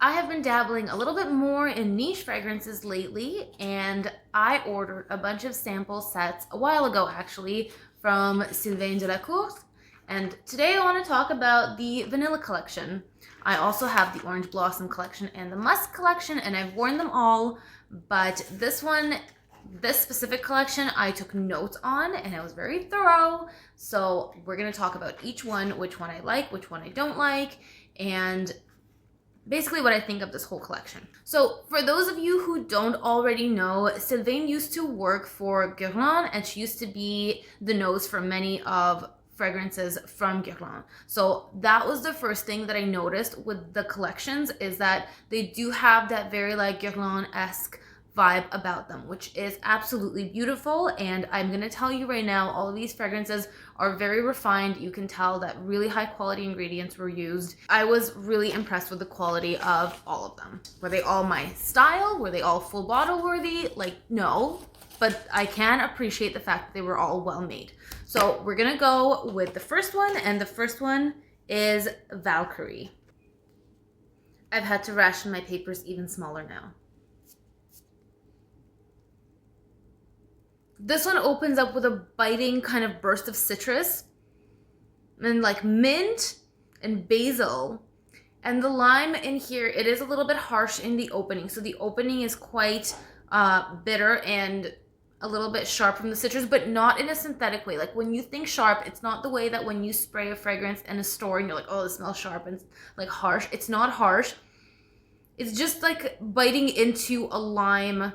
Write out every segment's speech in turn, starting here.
I have been dabbling a little bit more in niche fragrances lately, and I ordered a bunch of sample sets a while ago actually from Sylvaine Delacourte. And today I want to talk about the vanilla collection. I also have the orange blossom collection and the musk collection, and I've worn them all, but this specific collection I took notes on and it was very thorough. So we're going to talk about each one, which one I like, which one I don't like, and basically what I think of this whole collection. So for those of you who don't already know, Sylvaine used to work for Guerlain, and she used to be the nose for many of fragrances from Guerlain. So that was the first thing that I noticed with the collections, is that they do have that very like Guerlain-esque vibe about them, which is absolutely beautiful. And I'm gonna tell you right now, all of these fragrances are very refined. You can tell that really high quality ingredients were used. I was really impressed with the quality of all of them. Were they all my style? Were they all full bottle worthy? Like, no, but I can appreciate the fact that they were all well made. So we're gonna go with the first one, and the first one is Valkyrie. I've had to ration my papers even smaller now. This one opens up with a biting kind of burst of citrus and like mint and basil. And the lime in here, it is a little bit harsh in the opening. So the opening is quite bitter and a little bit sharp from the citrus, but not in a synthetic way. Like when you think sharp, it's not the way that when you spray a fragrance in a store and you're like, oh, it smells sharp and like harsh. It's not harsh. It's just like biting into a lime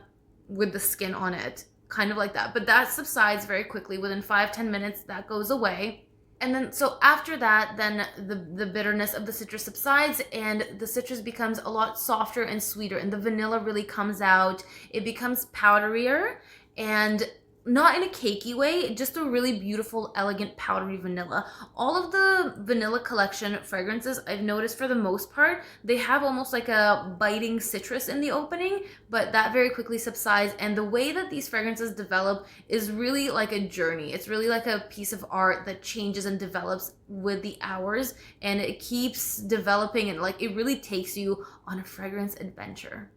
with the skin on it. Kind of like that, but that subsides very quickly. Within 5-10 minutes that goes away. And then so after that, then the bitterness of the citrus subsides and the citrus becomes a lot softer and sweeter, and the vanilla really comes out. It becomes powderier, and not in a cakey way, just a really beautiful, elegant, powdery vanilla. All of the vanilla collection fragrances, I've noticed for the most part, they have almost like a biting citrus in the opening, but that very quickly subsides. And the way that these fragrances develop is really like a journey. It's really like a piece of art that changes and develops with the hours, and it keeps developing, and like it really takes you on a fragrance adventure.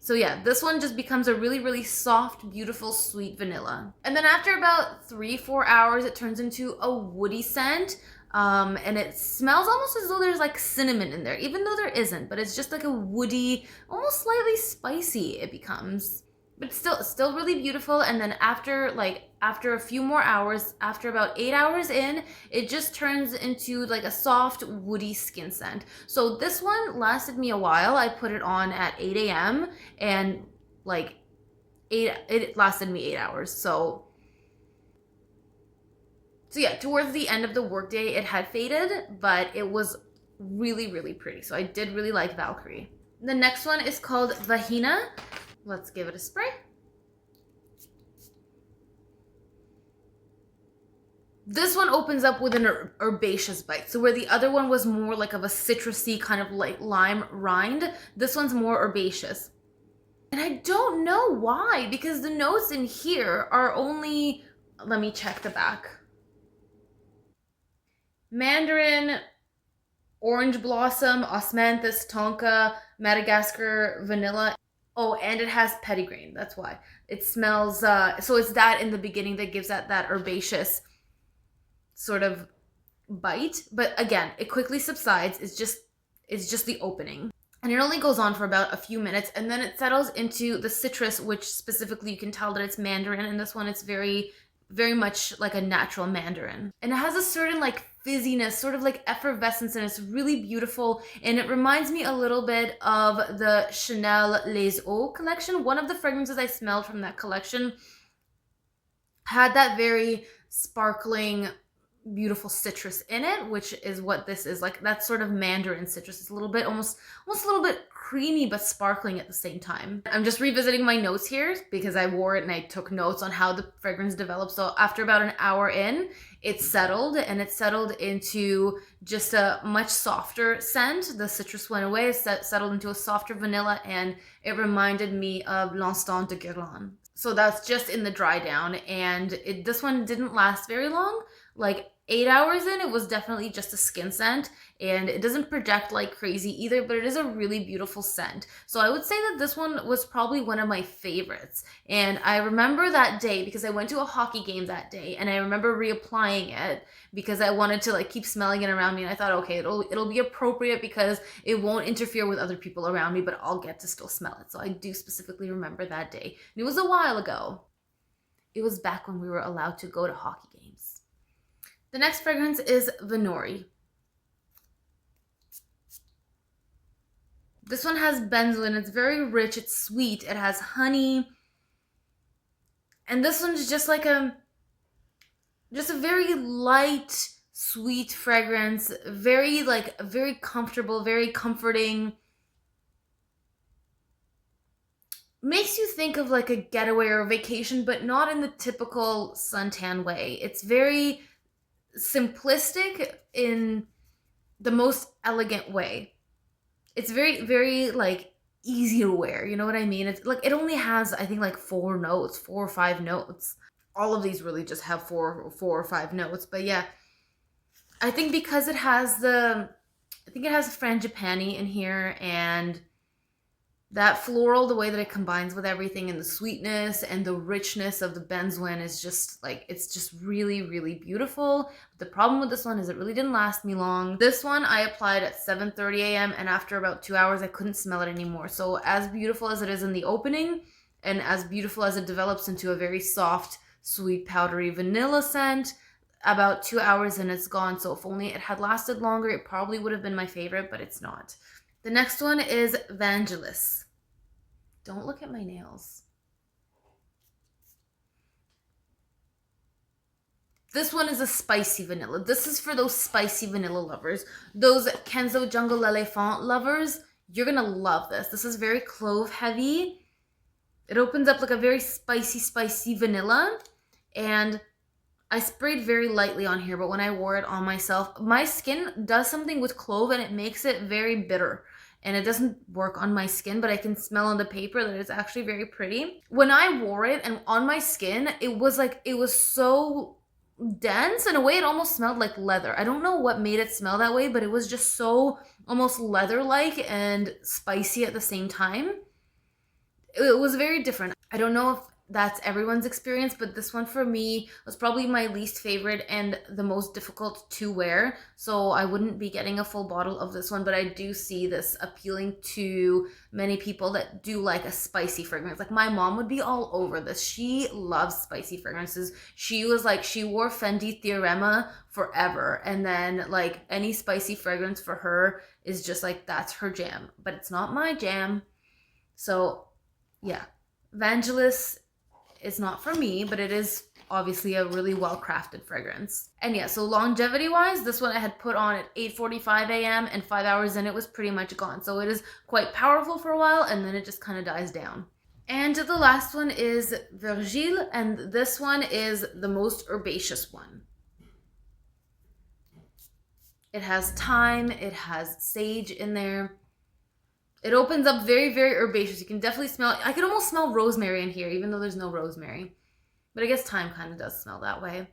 So yeah, this one just becomes a really, really soft, beautiful, sweet vanilla. And then after about 3-4 hours, it turns into a woody scent. And it smells almost as though there's like cinnamon in there, even though there isn't, but it's just like a woody, almost slightly spicy it becomes. But still really beautiful. And then after a few more hours, after about 8 hours in, it just turns into like a soft woody skin scent. So this one lasted me a while. I put it on at 8 a.m. and like it lasted me 8 hours. So yeah, towards the end of the workday, it had faded, but it was really, really pretty. So I did really like Valkyrie. The next one is called Mahina. Let's give it a spray. This one opens up with an herbaceous bite. So where the other one was more like of a citrusy kind of like lime rind, this one's more herbaceous. And I don't know why, because the notes in here are only, let me check the back. Mandarin, orange blossom, osmanthus, tonka, Madagascar, vanilla. Oh, and it has petitgrain. That's why. It smells, so it's that in the beginning that gives that herbaceous sort of bite. But again, it quickly subsides. It's just the opening. And it only goes on for about a few minutes, and then it settles into the citrus, which specifically you can tell that it's mandarin. And this one, it's very, very much like a natural mandarin. And it has a certain like fizziness, sort of like effervescence, and it's really beautiful. And it reminds me a little bit of the Chanel Les Eaux collection. One of the fragrances I smelled from that collection had that very sparkling, beautiful citrus in it, which is what this is. Like that sort of mandarin citrus. It's a little bit, almost a little bit creamy but sparkling at the same time. I'm just revisiting my notes here because I wore it and I took notes on how the fragrance developed. So after about an hour in, it settled, and it settled into just a much softer scent. The citrus went away, it settled into a softer vanilla, and it reminded me of L'Instant de Guerlain. So that's just in the dry down, and this one didn't last very long. Like 8 hours in, it was definitely just a skin scent, and it doesn't project like crazy either, but it is a really beautiful scent. So I would say that this one was probably one of my favorites. And I remember that day because I went to a hockey game that day, and I remember reapplying it because I wanted to like keep smelling it around me, and I thought, okay, it'll be appropriate because it won't interfere with other people around me, but I'll get to still smell it. So I do specifically remember that day. And it was a while ago. It was back when we were allowed to go to hockey games. The next fragrance is Vanori. This one has benzoin. It's very rich. It's sweet. It has honey. And this one's just like a very light, sweet fragrance. Very comfortable, very comforting. Makes you think of like a getaway or a vacation, but not in the typical suntan way. It's very simplistic in the most elegant way. It's very, very like easy to wear. You know what I mean? It's like, it only has, I think, like 4 or 5 notes. All of these really just have 4 or 5 notes. But yeah, I think because it has I think it has frangipani in here, and that floral, the way that it combines with everything, and the sweetness and the richness of the benzoin is just like, it's just really, really beautiful. The problem with this one is it really didn't last me long. This one I applied at 7:30 a.m. and after about 2 hours, I couldn't smell it anymore. So as beautiful as it is in the opening, and as beautiful as it develops into a very soft, sweet, powdery vanilla scent, about 2 hours and it's gone. So if only it had lasted longer, it probably would have been my favorite, but it's not. The next one is Vangelis. Don't look at my nails. This one is a spicy vanilla. This is for those spicy vanilla lovers. Those Kenzo Jungle L'Elephant lovers, you're gonna love this. This is very clove heavy. It opens up like a very spicy vanilla. And I sprayed very lightly on here, but when I wore it on myself, my skin does something with clove and it makes it very bitter. And it doesn't work on my skin, but I can smell on the paper that it's actually very pretty. When I wore it and on my skin, it was so dense. In a way, it almost smelled like leather. I don't know what made it smell that way, but it was just so almost leather-like and spicy at the same time. It was very different. I don't know if that's everyone's experience, but this one for me was probably my least favorite and the most difficult to wear. So I wouldn't be getting a full bottle of this one, but I do see this appealing to many people that do like a spicy fragrance. Like my mom would be all over this. She loves spicy fragrances. She was like, she wore Fendi Theorema forever. And then like any spicy fragrance for her is just like, that's her jam, but it's not my jam. So yeah, Vangelis is not for me, but it is obviously a really well-crafted fragrance. And yeah, so longevity-wise, this one I had put on at 8:45 a.m. and 5 hours in, it was pretty much gone. So it is quite powerful for a while, and then it just kind of dies down. And the last one is Virgile, and this one is the most herbaceous one. It has thyme, it has sage in there. It opens up very, very herbaceous. You can definitely smell, I could almost smell rosemary in here, even though there's no rosemary. But I guess thyme kind of does smell that way.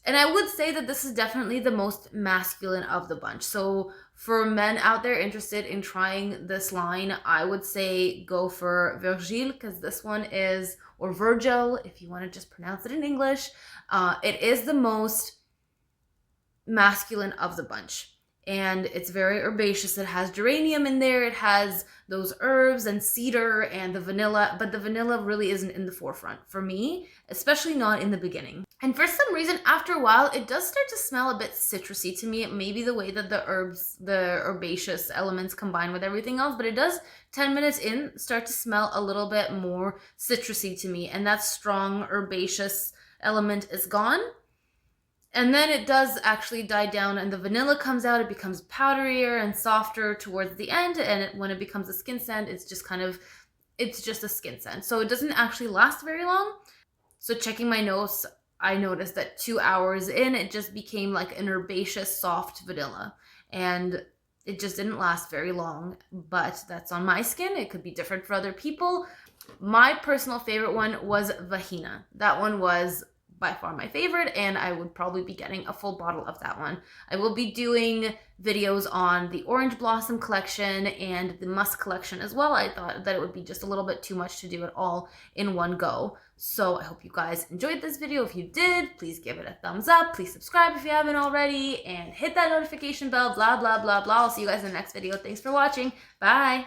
And I would say that this is definitely the most masculine of the bunch. So for men out there interested in trying this line, I would say go for Virgile, because this one is, or Virgil, if you want to just pronounce it in English. It is the most masculine of the bunch. And it's very herbaceous. It has geranium in there. It has those herbs and cedar and the vanilla, but the vanilla really isn't in the forefront for me, especially not in the beginning. And for some reason, after a while, it does start to smell a bit citrusy to me. It may be the way that the herbs, the herbaceous elements combine with everything else, but it does 10 minutes in start to smell a little bit more citrusy to me. And that strong herbaceous element is gone. And then it does actually die down and the vanilla comes out. It becomes powderier and softer towards the end. And when it becomes a skin scent, it's just a skin scent. So it doesn't actually last very long. So checking my notes, I noticed that 2 hours in, it just became like an herbaceous, soft vanilla. And it just didn't last very long, but that's on my skin. It could be different for other people. My personal favorite one was Mahina. That one was by far my favorite, and I would probably be getting a full bottle of that one. I will be doing videos on the Orange Blossom collection and the Musk collection as well. I thought that it would be just a little bit too much to do it all in one go. So I hope you guys enjoyed this video. If you did, please give it a thumbs up. Please subscribe if you haven't already, and hit that notification bell, blah, blah, blah, blah. I'll see you guys in the next video. Thanks for watching. Bye.